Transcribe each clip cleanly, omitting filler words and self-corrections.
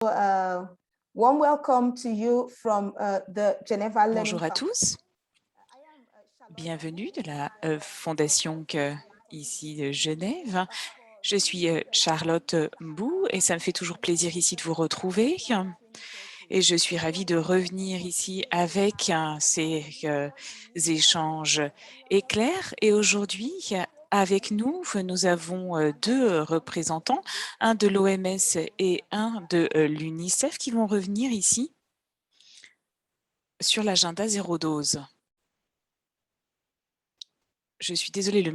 Warm welcome to you from the Geneva Learning Bonjour à Foundation. tous, bienvenue de la Fondation ici de Genève. Je suis Charlotte Mbou et ça me fait toujours plaisir ici de vous retrouver. Et je suis ravie de revenir ici avec ces échanges éclairs. Et aujourd'hui, avec nous, nous avons deux représentants, un de l'OMS et un de l'UNICEF qui vont revenir ici sur l'agenda zéro dose. Je suis désolée, le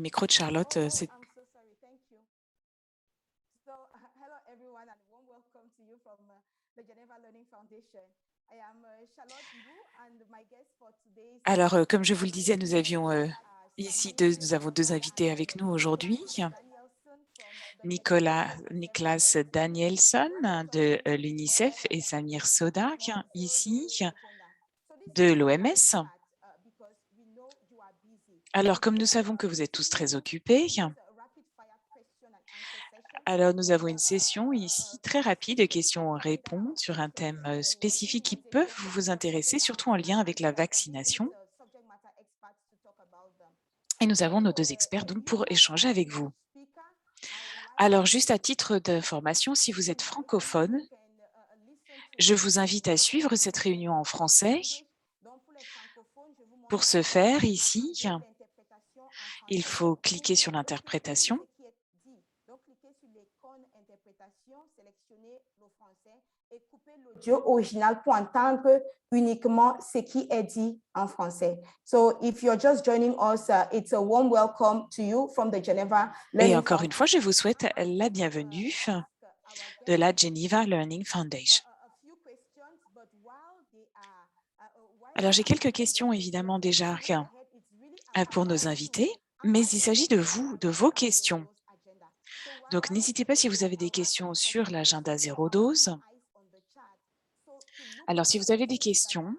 micro de Charlotte, c'est... Hello everyone and warm welcome to you from the Geneva Learning Foundation. I am Charlotte Mbou and my guest for today's Alors, comme je vous le disais, nous avons deux invités avec nous aujourd'hui. Niklas Danielson de l'UNICEF et Samir Sodak, ici, de l'OMS. Alors, comme nous savons que vous êtes tous très occupés, alors nous avons une session ici très rapide de questions-réponses sur un thème spécifique qui peut vous intéresser, surtout en lien avec la vaccination. Et nous avons nos deux experts donc pour échanger avec vous. Alors, juste à titre d'information, si vous êtes francophone, je vous invite à suivre cette réunion en français. Pour ce faire, ici, il faut cliquer sur l'interprétation. Donc, cliquez sur l'icône interprétation, sélectionnez le français et coupez l'audio original pour entendre uniquement ce qui est dit en français. So, if you're just joining us, it's a warm welcome to you from the Geneva Learning Et encore une fois, je vous souhaite la bienvenue de la Geneva Learning Foundation. Alors, j'ai quelques questions évidemment déjà pour nos invités, mais il s'agit de vous, de vos questions. Donc, n'hésitez pas si vous avez des questions sur l'agenda zéro dose. Alors, si vous avez des questions,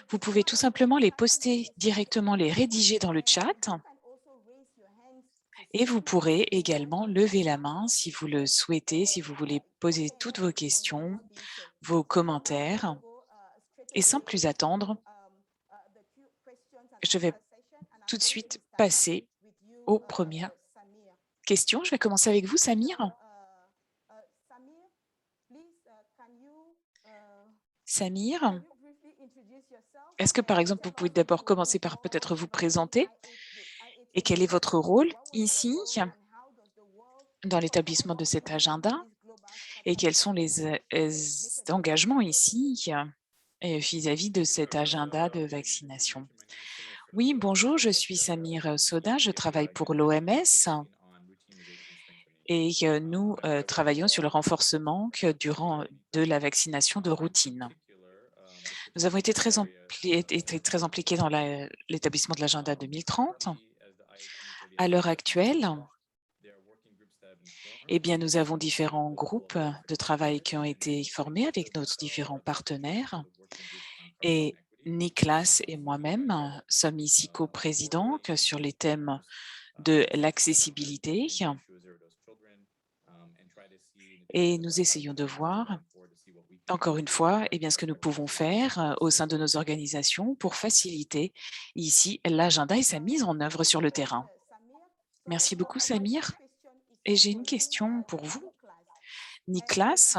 vous pouvez tout simplement les poster directement, les rédiger dans le chat. Et vous pourrez également lever la main si vous le souhaitez, si vous voulez poser toutes vos questions, vos commentaires. Et sans plus attendre, je vais tout de suite passer aux premières questions. Je vais commencer avec vous, Samir. Samir, est-ce que par exemple, vous pouvez d'abord commencer par peut-être vous présenter et quel est votre rôle ici dans l'établissement de cet agenda et quels sont les engagements ici vis-à-vis de cet agenda de vaccination? Oui, bonjour, je suis Samir Soda, je travaille pour l'OMS et nous travaillons sur le renforcement de la vaccination de routine. Nous avons été très impliqués dans l'établissement de l'agenda 2030. À l'heure actuelle, eh bien, nous avons différents groupes de travail qui ont été formés avec nos différents partenaires. Et Niklas et moi-même sommes ici co-présidents sur les thèmes de l'accessibilité. Et nous essayons de voir, encore une fois, eh bien, ce que nous pouvons faire au sein de nos organisations pour faciliter ici l'agenda et sa mise en œuvre sur le terrain. Merci beaucoup, Samir. Et j'ai une question pour vous, Niklas.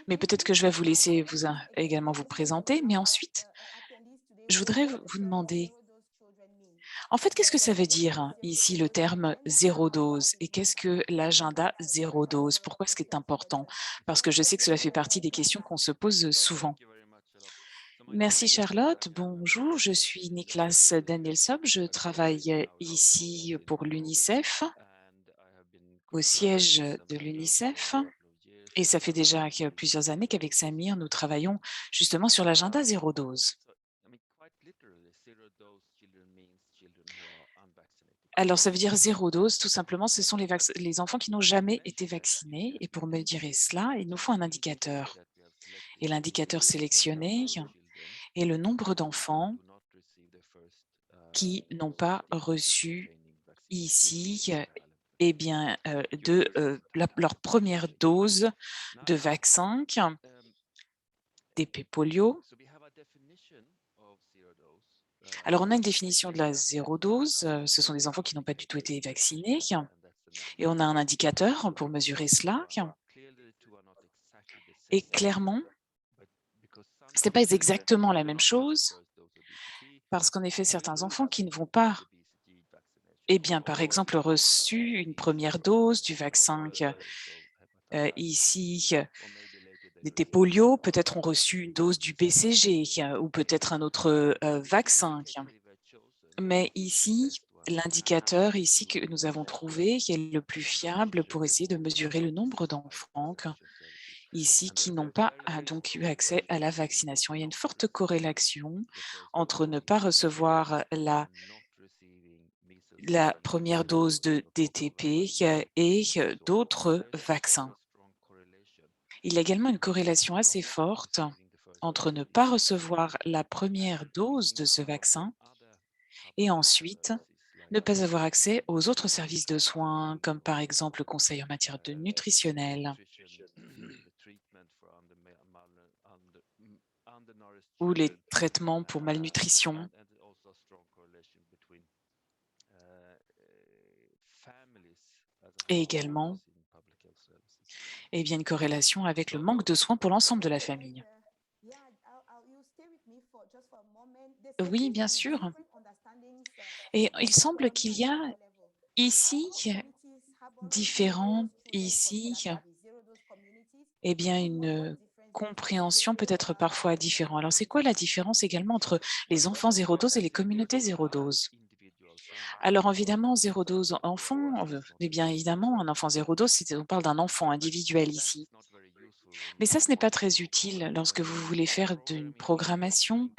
Mais peut-être que je vais vous laisser également vous présenter. Mais ensuite, je voudrais vous demander, en fait, qu'est-ce que ça veut dire ici le terme zéro dose et qu'est-ce que l'agenda zéro dose? Pourquoi est-ce que c'est important? Parce que je sais que cela fait partie des questions qu'on se pose souvent. Merci Charlotte. Bonjour, je suis Niklas Danielson. Je travaille ici pour l'UNICEF, au siège de l'UNICEF. Et ça fait déjà plusieurs années qu'avec Samir, nous travaillons justement sur l'agenda zéro dose. Alors, ça veut dire zéro dose, tout simplement, ce sont les enfants qui n'ont jamais été vaccinés. Et pour mesurer cela, il nous faut un indicateur. Et l'indicateur sélectionné est le nombre d'enfants qui n'ont pas reçu ici eh bien, leur première dose de vaccin d'épée polio. Alors, on a une définition de la zéro dose. Ce sont des enfants qui n'ont pas du tout été vaccinés. Et on a un indicateur pour mesurer cela. Et clairement, ce n'est pas exactement la même chose parce qu'en effet, certains enfants qui ne vont pas, eh bien, par exemple, reçu une première dose du vaccin ici, d'été polio, peut-être ont reçu une dose du BCG ou peut-être un autre vaccin. Mais ici, l'indicateur ici que nous avons trouvé qui est le plus fiable pour essayer de mesurer le nombre d'enfants ici qui n'ont pas donc eu accès à la vaccination. Il y a une forte corrélation entre ne pas recevoir la première dose de DTP et d'autres vaccins. Il y a également une corrélation assez forte entre ne pas recevoir la première dose de ce vaccin et ensuite ne pas avoir accès aux autres services de soins, comme par exemple le conseil en matière de nutritionnelle ou les traitements pour malnutrition. Et également, eh bien, une corrélation avec le manque de soins pour l'ensemble de la famille. Oui, bien sûr. Et il semble qu'il y a ici eh bien, une compréhension peut-être parfois différente. Alors, c'est quoi la différence également entre les enfants zéro dose et les communautés zéro dose? Alors, évidemment, zéro dose enfant, eh bien évidemment, un enfant zéro dose, on parle d'un enfant individuel ici. Mais ça, ce n'est pas très utile lorsque vous voulez faire d'une programmation,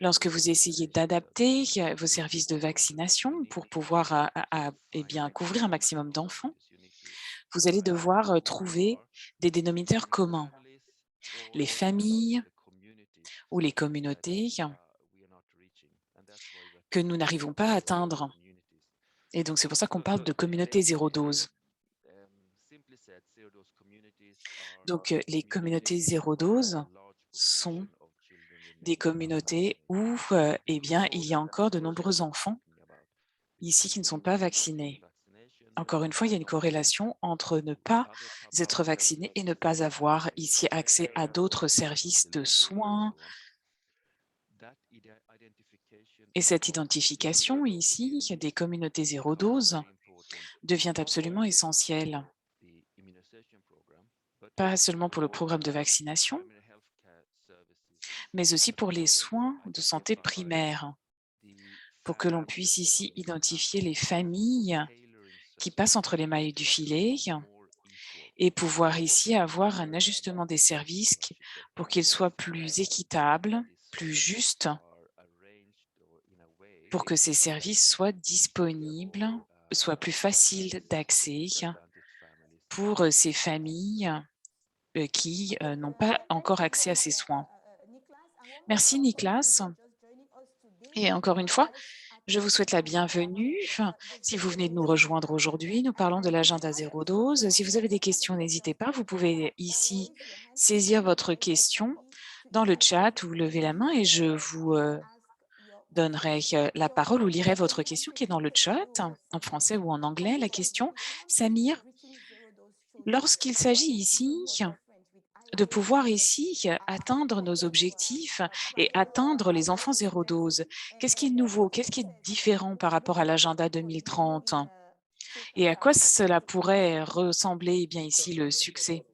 lorsque vous essayez d'adapter vos services de vaccination pour pouvoir eh bien, couvrir un maximum d'enfants. Vous allez devoir trouver des dénominateurs communs. Les familles ou les communautés que nous n'arrivons pas à atteindre. Et donc, c'est pour ça qu'on parle de communauté zéro dose. Donc, les communautés zéro dose sont des communautés où eh bien, il y a encore de nombreux enfants ici qui ne sont pas vaccinés. Encore une fois, il y a une corrélation entre ne pas être vacciné et ne pas avoir ici accès à d'autres services de soins. Et cette identification ici des communautés zéro dose devient absolument essentielle, pas seulement pour le programme de vaccination, mais aussi pour les soins de santé primaires, pour que l'on puisse ici identifier les familles qui passent entre les mailles du filet et pouvoir ici avoir un ajustement des services pour qu'ils soient plus équitables, plus justes, pour que ces services soient disponibles, soient plus faciles d'accès pour ces familles qui n'ont pas encore accès à ces soins. Merci Nicolas. Et encore une fois, je vous souhaite la bienvenue. Si vous venez de nous rejoindre aujourd'hui, nous parlons de l'agenda zéro dose. Si vous avez des questions, n'hésitez pas. Vous pouvez ici saisir votre question dans le chat ou lever la main et je vous donnerai la parole ou lirai votre question qui est dans le chat, en français ou en anglais. La question, Samir, lorsqu'il s'agit ici de pouvoir ici atteindre nos objectifs et atteindre les enfants zéro dose. Qu'est-ce qui est nouveau? Qu'est-ce qui est différent par rapport à l'agenda 2030? Et à quoi cela pourrait ressembler eh bien ici le succès?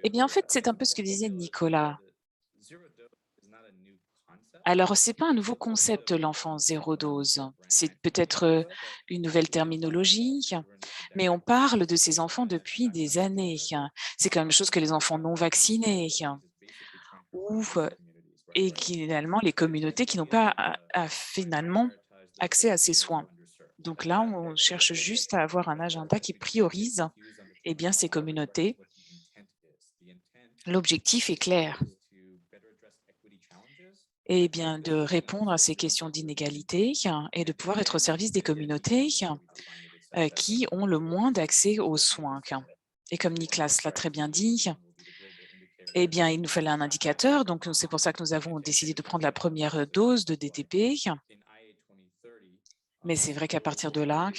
Eh bien, en fait, c'est un peu ce que disait Nicolas. Alors, ce n'est pas un nouveau concept, l'enfant zéro dose. C'est peut-être une nouvelle terminologie, mais on parle de ces enfants depuis des années. C'est quand même chose que les enfants non vaccinés ou également les communautés qui n'ont pas finalement accès à ces soins. Donc là, on cherche juste à avoir un agenda qui priorise eh bien, ces communautés. L'objectif est clair. eh bien, de répondre à ces questions d'inégalité et de pouvoir être au service des communautés qui ont le moins d'accès aux soins. Et comme Nicolas l'a très bien dit, eh bien, il nous fallait un indicateur. Donc, c'est pour ça que nous avons décidé de prendre la première dose de DTP. Mais c'est vrai qu'à partir de là,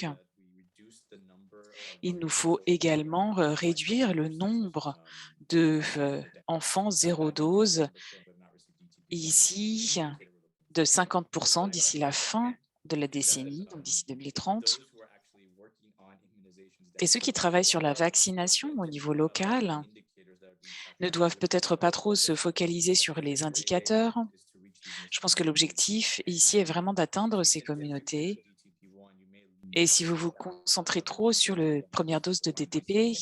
il nous faut également réduire le nombre d'enfants zéro dose ici de 50% d'ici la fin de la décennie, donc d'ici 2030. Et ceux qui travaillent sur la vaccination au niveau local ne doivent peut-être pas trop se focaliser sur les indicateurs. Je pense que l'objectif ici est vraiment d'atteindre ces communautés. Et si vous vous concentrez trop sur la première dose de DTP,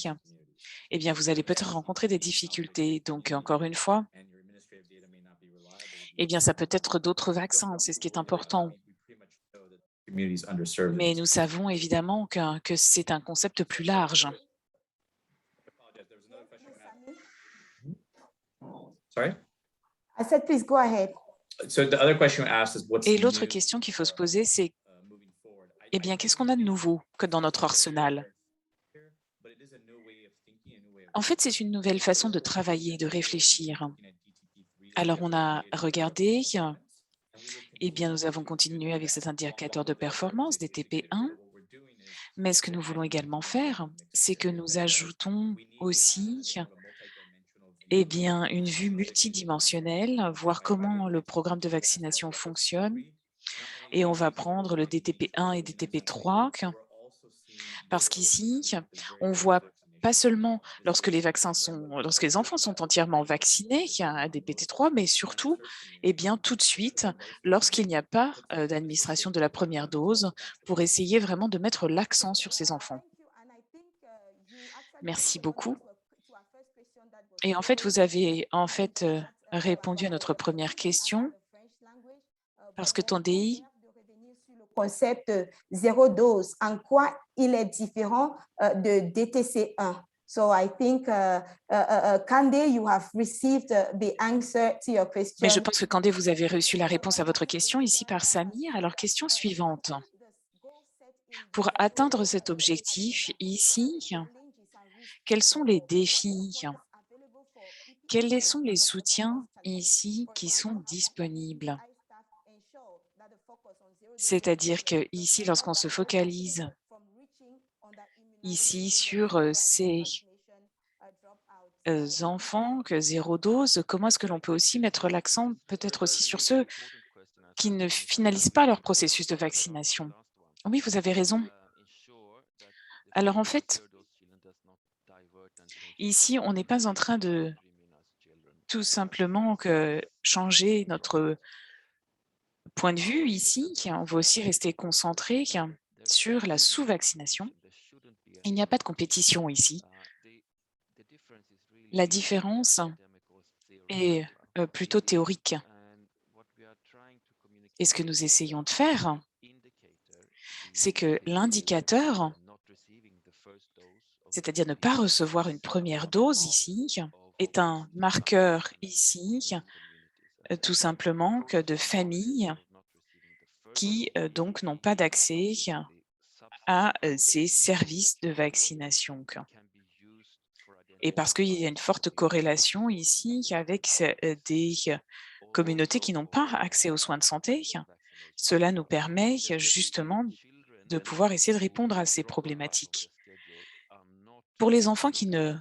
eh bien, vous allez peut-être rencontrer des difficultés. Donc, encore une fois, eh bien, ça peut être d'autres vaccins, c'est ce qui est important. Mais nous savons évidemment que c'est un concept plus large. Sorry? I said, please go ahead. So the other question asked is what's Et l'autre new, question qu'il faut se poser, c'est, eh bien, qu'est-ce qu'on a de nouveau que dans notre arsenal? En fait, c'est une nouvelle façon de travailler, de réfléchir. Alors, on a regardé, eh bien, nous avons continué avec cet indicateur de performance, DTP1, mais ce que nous voulons également faire, c'est que nous ajoutons aussi eh bien, une vue multidimensionnelle, voir comment le programme de vaccination fonctionne. Et on va prendre le DTP1 et DTP3, parce qu'ici, on voit pas seulement lorsque les enfants sont entièrement vaccinés, qu'il y a un DPT3, mais surtout, eh bien, tout de suite, lorsqu'il n'y a pas d'administration de la première dose, pour essayer vraiment de mettre l'accent sur ces enfants. Merci beaucoup. Et en fait, vous avez répondu à notre première question, parce que Tondei, Concept zéro dose, en quoi il est différent de DTC1? So I think, Kande, you have received the answer to your question. mais je pense que Kandé, vous avez reçu la réponse à votre question ici par Samir. Alors, question suivante. Pour atteindre cet objectif ici, quels sont les défis? Quels sont les soutiens ici qui sont disponibles? C'est-à-dire que ici, lorsqu'on se focalise ici sur ces enfants que zéro dose, comment est-ce que l'on peut aussi mettre l'accent peut-être aussi sur ceux qui ne finalisent pas leur processus de vaccination? Oui, vous avez raison. Alors en fait, ici, on n'est pas en train de tout simplement changer notre point de vue ici. On va aussi rester concentré sur la sous-vaccination. Il n'y a pas de compétition ici. La différence est plutôt théorique. Et ce que nous essayons de faire, c'est que l'indicateur, c'est-à-dire ne pas recevoir une première dose ici, est un marqueur ici, tout simplement que de familles qui donc n'ont pas d'accès à ces services de vaccination. Et parce qu'il y a une forte corrélation ici avec des communautés qui n'ont pas accès aux soins de santé, cela nous permet justement de pouvoir essayer de répondre à ces problématiques. Pour les enfants qui ne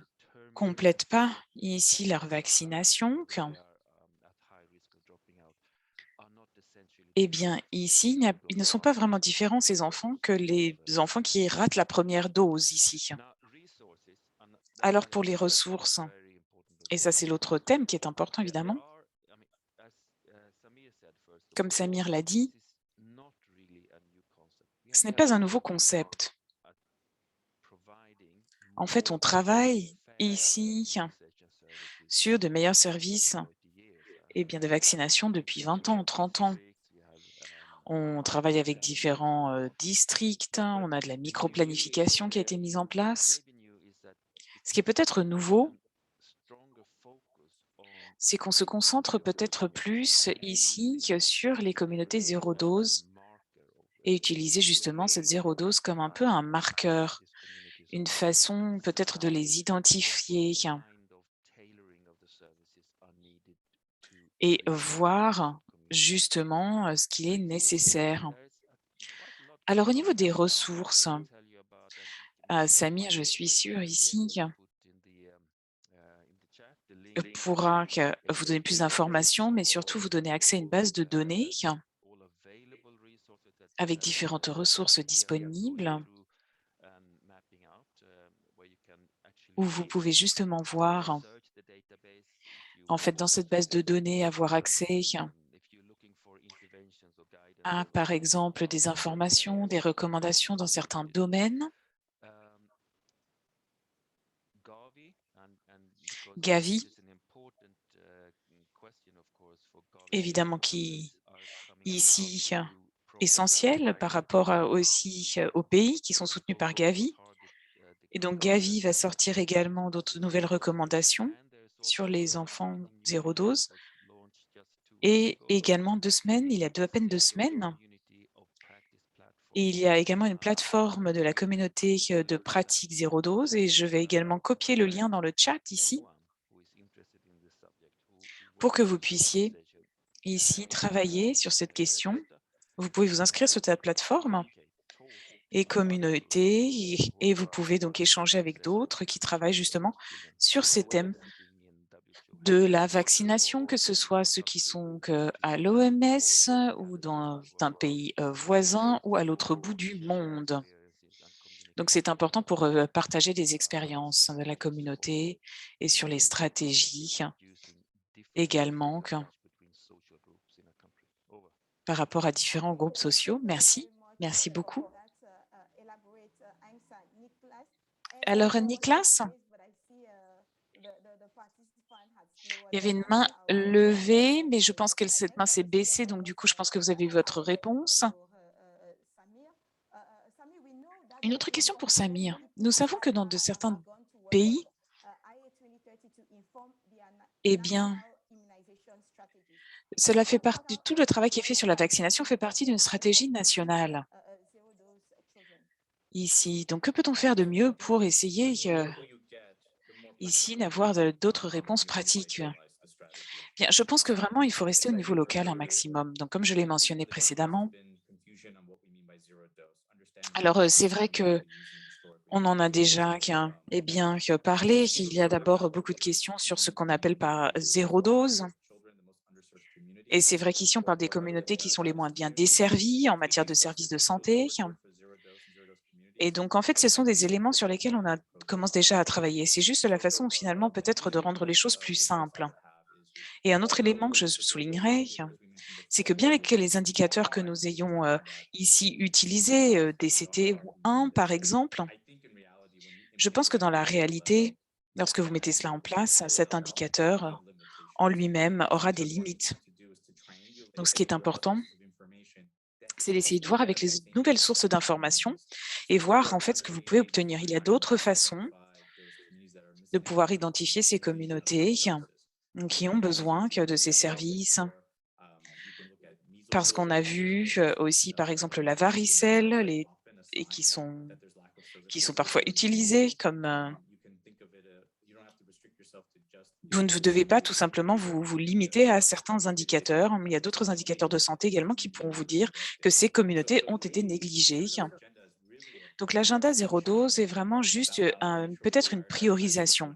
complètent pas ici leur vaccination, eh bien, ici, ils ne sont pas vraiment différents, ces enfants, que les enfants qui ratent la première dose ici. Alors, pour les ressources, et ça, c'est l'autre thème qui est important, évidemment, comme Samir l'a dit, ce n'est pas un nouveau concept. En fait, on travaille ici sur de meilleurs services de vaccination depuis 20 ans, 30 ans. On travaille avec différents districts, on a de la micro-planification qui a été mise en place. Ce qui est peut-être nouveau, c'est qu'on se concentre peut-être plus ici sur les communautés zéro dose et utiliser justement cette zéro dose comme un peu un marqueur, une façon peut-être de les identifier et voir justement ce qui est nécessaire. Alors au niveau des ressources, Samir, je suis sûre ici, pourra vous donner plus d'informations, mais surtout vous donner accès à une base de données avec différentes ressources disponibles où vous pouvez justement voir, en fait, dans cette base de données, avoir accès à, par exemple, des informations, des recommandations dans certains domaines. Gavi, évidemment, qui ici essentiel par rapport aussi aux pays qui sont soutenus par Gavi. Et donc Gavi va sortir également d'autres nouvelles recommandations sur les enfants zéro dose. Et également 2 semaines, il y a à peine 2 semaines, et il y a également une plateforme de la communauté de pratique zéro dose et je vais également copier le lien dans le chat ici pour que vous puissiez ici travailler sur cette question. Vous pouvez vous inscrire sur cette plateforme et communauté et vous pouvez donc échanger avec d'autres qui travaillent justement sur ces thèmes de la vaccination, que ce soit ceux qui sont à l'OMS ou dans un pays voisin ou à l'autre bout du monde. Donc, c'est important pour partager des expériences de la communauté et sur les stratégies également par rapport à différents groupes sociaux. Merci. Merci beaucoup. Alors, Nicolas, il y avait une main levée, mais je pense que cette main s'est baissée, donc du coup, je pense que vous avez eu votre réponse. Une autre question pour Samir. Nous savons que dans certains pays, eh bien, cela fait partie, tout le travail qui est fait sur la vaccination fait partie d'une stratégie nationale ici. Donc, que peut-on faire de mieux pour essayer ici d'avoir d'autres réponses pratiques? Bien, je pense que vraiment, il faut rester au niveau local un maximum. Donc, comme je l'ai mentionné précédemment, alors c'est vrai que on en a déjà parlé, qu'il y a d'abord beaucoup de questions sur ce qu'on appelle par zéro dose. Et c'est vrai qu'ici, on parle des communautés qui sont les moins bien desservies en matière de services de santé. Et donc, en fait, ce sont des éléments sur lesquels on commence déjà à travailler. C'est juste la façon, finalement, peut-être de rendre les choses plus simples. Et un autre élément que je soulignerais, c'est que bien que les indicateurs que nous ayons ici utilisés, DCT ou 1 par exemple, je pense que dans la réalité, lorsque vous mettez cela en place, cet indicateur en lui-même aura des limites. Donc, ce qui est important, c'est d'essayer de voir avec les nouvelles sources d'informations et voir en fait ce que vous pouvez obtenir. Il y a d'autres façons de pouvoir identifier ces communautés qui ont besoin de ces services. Parce qu'on a vu aussi, par exemple, la varicelle, et qui sont parfois utilisées comme... vous ne devez pas tout simplement vous limiter à certains indicateurs. Il y a d'autres indicateurs de santé également qui pourront vous dire que ces communautés ont été négligées. Donc, l'agenda zéro dose est vraiment juste peut-être une priorisation,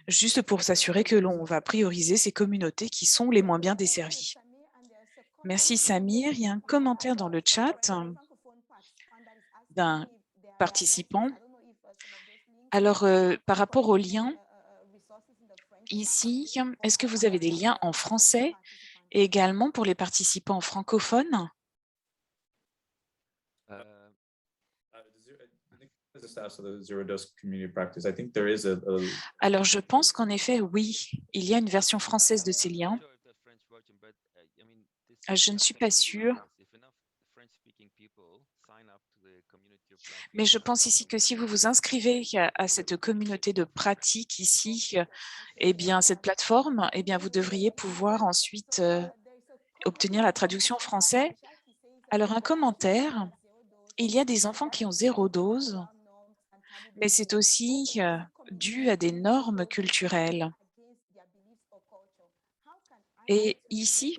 juste pour s'assurer que l'on va prioriser ces communautés qui sont les moins bien desservies. Merci Samir. Il y a un commentaire dans le chat d'un participant. Alors, par rapport aux liens, ici, est-ce que vous avez des liens en français et également pour les participants francophones? Alors, je pense qu'en effet, oui, il y a une version française de ces liens. Je ne suis pas sûre. Mais je pense ici que si vous vous inscrivez à cette communauté de pratique ici, eh bien, cette plateforme, eh bien, vous devriez pouvoir ensuite obtenir la traduction en français. Alors, un commentaire, il y a des enfants qui ont 0 dose, mais c'est aussi dû à des normes culturelles. Et ici,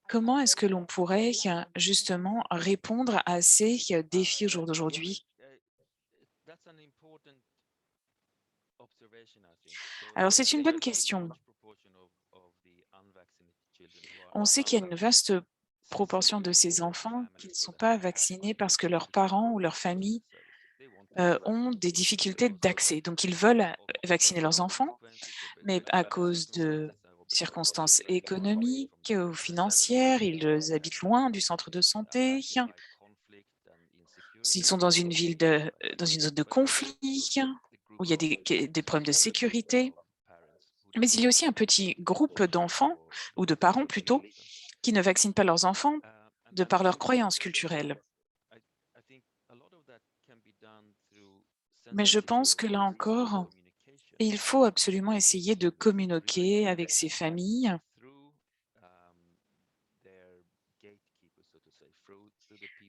comment est-ce que l'on pourrait justement répondre à ces défis au jour d'aujourd'hui? Alors, c'est une bonne question. On sait qu'il y a une vaste proportion de ces enfants qui ne sont pas vaccinés parce que leurs parents ou leur famille ont des difficultés d'accès. Donc, ils veulent vacciner leurs enfants, mais à cause de circonstances économiques ou financières, ils habitent loin du centre de santé. S'ils sont dans une ville dans une zone de conflit, où il y a des problèmes de sécurité. Mais il y a aussi un petit groupe d'enfants, ou de parents plutôt, qui ne vaccinent pas leurs enfants de par leurs croyances culturelles. Mais je pense que là encore, il faut absolument essayer de communiquer avec ces familles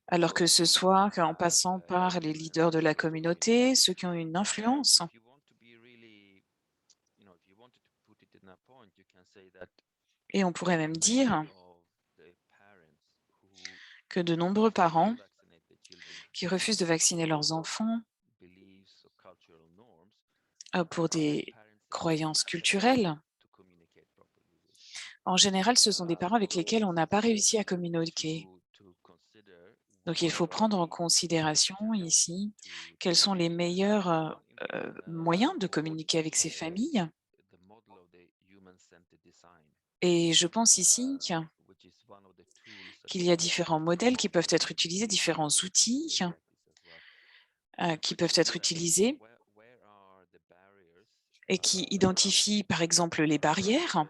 alors que ce soit en passant par les leaders de la communauté, ceux qui ont une influence. Et on pourrait même dire que de nombreux parents qui refusent de vacciner leurs enfants pour des croyances culturelles, en général, ce sont des parents avec lesquels on n'a pas réussi à communiquer. Donc, il faut prendre en considération ici quels sont les meilleurs moyens de communiquer avec ces familles. Et je pense ici qu'il y a différents modèles qui peuvent être utilisés, différents outils qui peuvent être utilisés et qui identifient par exemple les barrières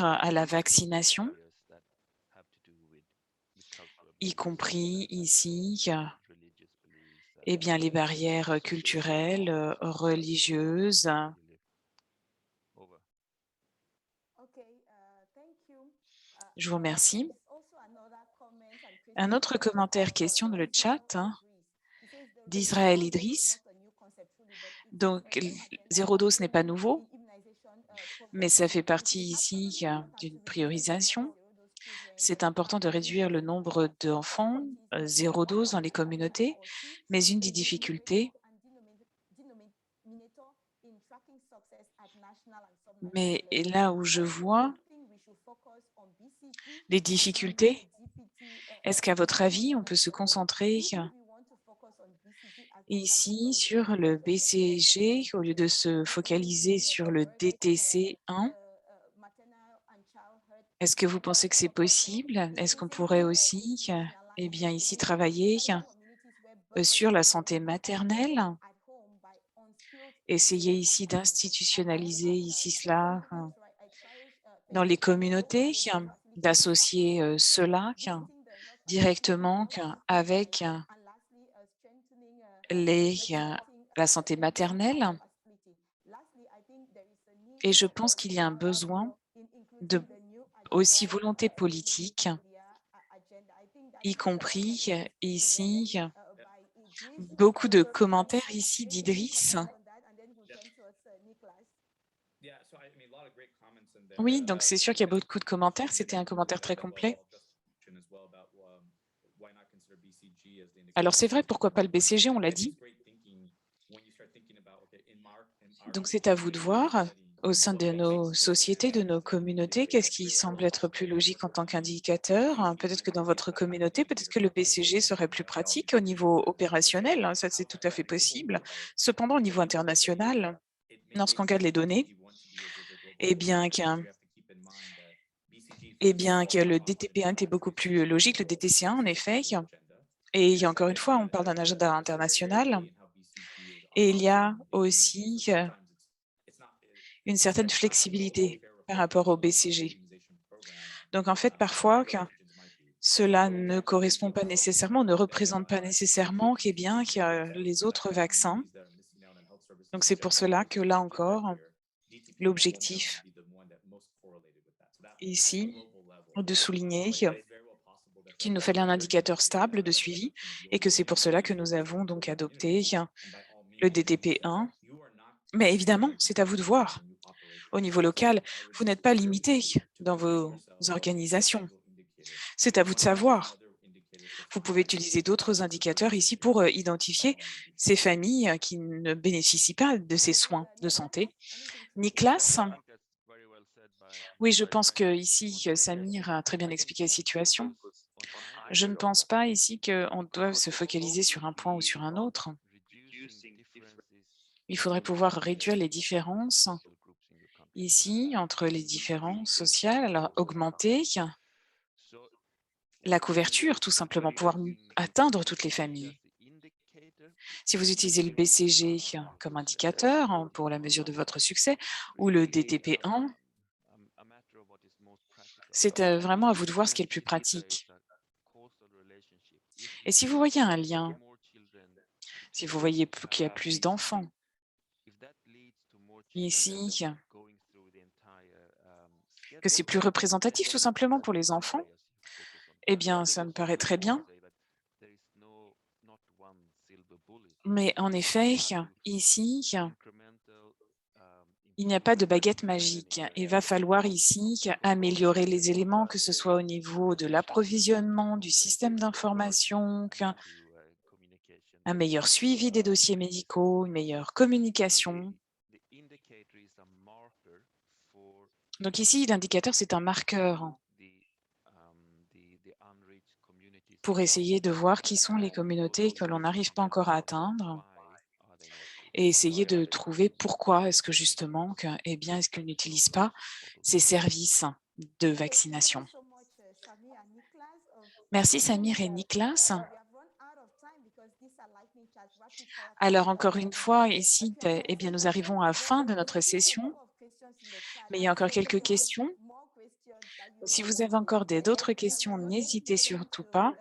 à la vaccination, y compris ici eh bien, les barrières culturelles, religieuses. Je vous remercie. Un autre commentaire, question dans le chat d'Israël Idriss. Donc, 0 dose n'est pas nouveau, mais ça fait partie ici d'une priorisation. C'est important de réduire le nombre d'enfants 0 dose dans les communautés, mais une des difficultés, mais là où je vois les difficultés, est-ce qu'à votre avis, on peut se concentrer ici sur le BCG au lieu de se focaliser sur le DTC1? Est-ce que vous pensez que c'est possible? Est-ce qu'on pourrait aussi, eh bien, ici, travailler sur la santé maternelle? Essayer ici d'institutionnaliser ici cela dans les communautés, d'associer cela directement avec la santé maternelle. Et je pense qu'il y a un besoin de aussi volonté politique, y compris ici, beaucoup de commentaires ici d'Idriss. Oui, donc c'est sûr qu'il y a beaucoup de commentaires. C'était un commentaire très complet. Alors c'est vrai, pourquoi pas le BCG, on l'a dit. Donc c'est à vous de voir, au sein de nos sociétés, de nos communautés, qu'est-ce qui semble être plus logique en tant qu'indicateur? Peut-être que dans votre communauté, peut-être que le BCG serait plus pratique au niveau opérationnel, ça c'est tout à fait possible. Cependant, au niveau international, lorsqu'on regarde les données, eh bien que le DTP1 était beaucoup plus logique, le DTC1 en effet. Et encore une fois, on parle d'un agenda international et il y a aussi une certaine flexibilité par rapport au BCG. Donc en fait, parfois, cela ne correspond pas nécessairement, ne représente pas nécessairement qu'il y a les autres vaccins. Donc, c'est pour cela que là encore, l'objectif ici, de souligner qu'il nous fallait un indicateur stable de suivi et que c'est pour cela que nous avons donc adopté le DTP1. Mais évidemment, c'est à vous de voir. Au niveau local, vous n'êtes pas limité dans vos organisations. C'est à vous de savoir. Vous pouvez utiliser d'autres indicateurs ici pour identifier ces familles qui ne bénéficient pas de ces soins de santé. Nicolas? Oui, je pense que ici, Samir a très bien expliqué la situation. Je ne pense pas ici qu'on doive se focaliser sur un point ou sur un autre. Il faudrait pouvoir réduire les différences ici entre les différences sociales, alors augmenter la couverture, tout simplement, pouvoir atteindre toutes les familles. Si vous utilisez le BCG comme indicateur pour la mesure de votre succès ou le DTP1, c'est vraiment à vous de voir ce qui est le plus pratique. Et si vous voyez un lien, si vous voyez qu'il y a plus d'enfants ici, que c'est plus représentatif tout simplement pour les enfants, eh bien, ça me paraît très bien. Mais en effet, ici, il n'y a pas de baguette magique. Il va falloir ici améliorer les éléments, que ce soit au niveau de l'approvisionnement, du système d'information, un meilleur suivi des dossiers médicaux, une meilleure communication. Donc ici, l'indicateur, c'est un marqueur pour essayer de voir qui sont les communautés que l'on n'arrive pas encore à atteindre et essayer de trouver pourquoi est-ce que justement, est-ce qu'ils n'utilisent pas ces services de vaccination. Merci Samir et Nicolas. Alors encore une fois, ici, nous arrivons à la fin de notre session, mais il y a encore quelques questions. Si vous avez encore d'autres questions, n'hésitez surtout pas,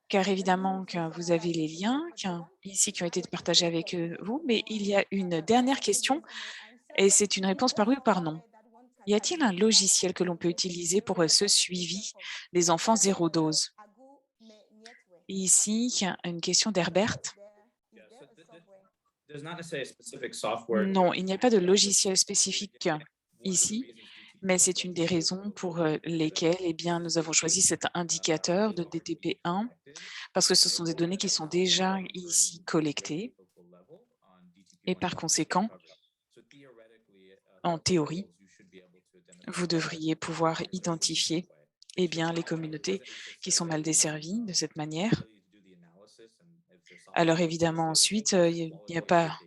car évidemment que vous avez les liens ici qui ont été partagés avec vous, mais il y a une dernière question et c'est une réponse par oui ou par non. Y a-t-il un logiciel que l'on peut utiliser pour ce suivi des enfants zéro dose? Ici, une question d'Herbert. Non, il n'y a pas de logiciel spécifique ici, mais c'est une des raisons pour lesquelles nous avons choisi cet indicateur de DTP1, parce que ce sont des données qui sont déjà ici collectées et par conséquent, en théorie, vous devriez pouvoir identifier les communautés qui sont mal desservies de cette manière. Alors évidemment, ensuite, il n'y a pas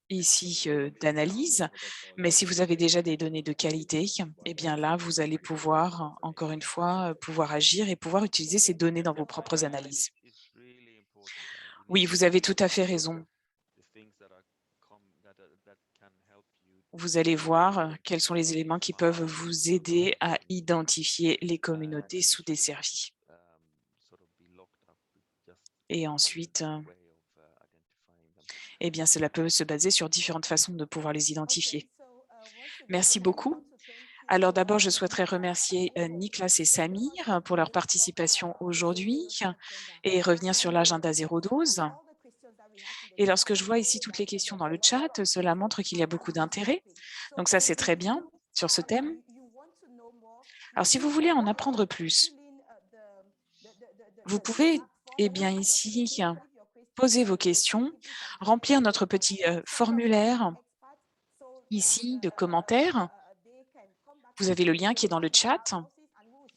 ici d'analyse, mais si vous avez déjà des données de qualité, là, vous allez pouvoir, encore une fois, pouvoir agir et pouvoir utiliser ces données dans vos propres analyses. Oui, vous avez tout à fait raison. Vous allez voir quels sont les éléments qui peuvent vous aider à identifier les communautés sous-desservies. Et ensuite, cela peut se baser sur différentes façons de pouvoir les identifier. Merci beaucoup. Alors d'abord, je souhaiterais remercier Nicolas et Samir pour leur participation aujourd'hui et revenir sur l'agenda 012. Et lorsque je vois ici toutes les questions dans le chat, cela montre qu'il y a beaucoup d'intérêt. Donc ça, c'est très bien sur ce thème. Alors si vous voulez en apprendre plus, vous pouvez ici poser vos questions, remplir notre petit formulaire ici de commentaires. Vous avez le lien qui est dans le chat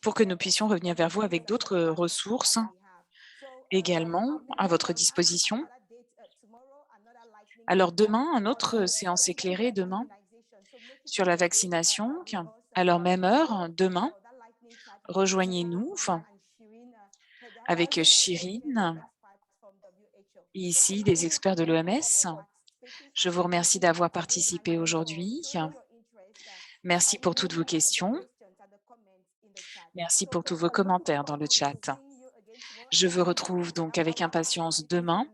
pour que nous puissions revenir vers vous avec d'autres ressources également à votre disposition. Alors demain, une autre séance éclairée demain sur la vaccination. Alors même heure, demain, rejoignez-nous avec Chirine, ici des experts de l'OMS. Je vous remercie d'avoir participé aujourd'hui. Merci pour toutes vos questions. Merci pour tous vos commentaires dans le chat. Je vous retrouve donc avec impatience demain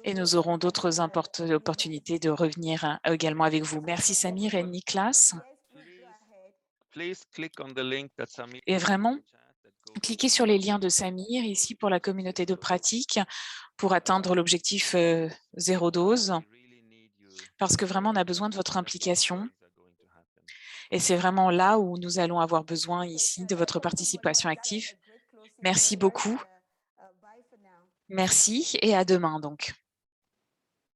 et nous aurons d'autres opportunités de revenir également avec vous. Merci Samir et Niklas. Et vraiment, cliquez sur les liens de Samir ici pour la communauté de pratique pour atteindre l'objectif zéro dose, parce que vraiment on a besoin de votre implication. Et c'est vraiment là où nous allons avoir besoin ici de votre participation active. Merci beaucoup. Merci et à demain donc.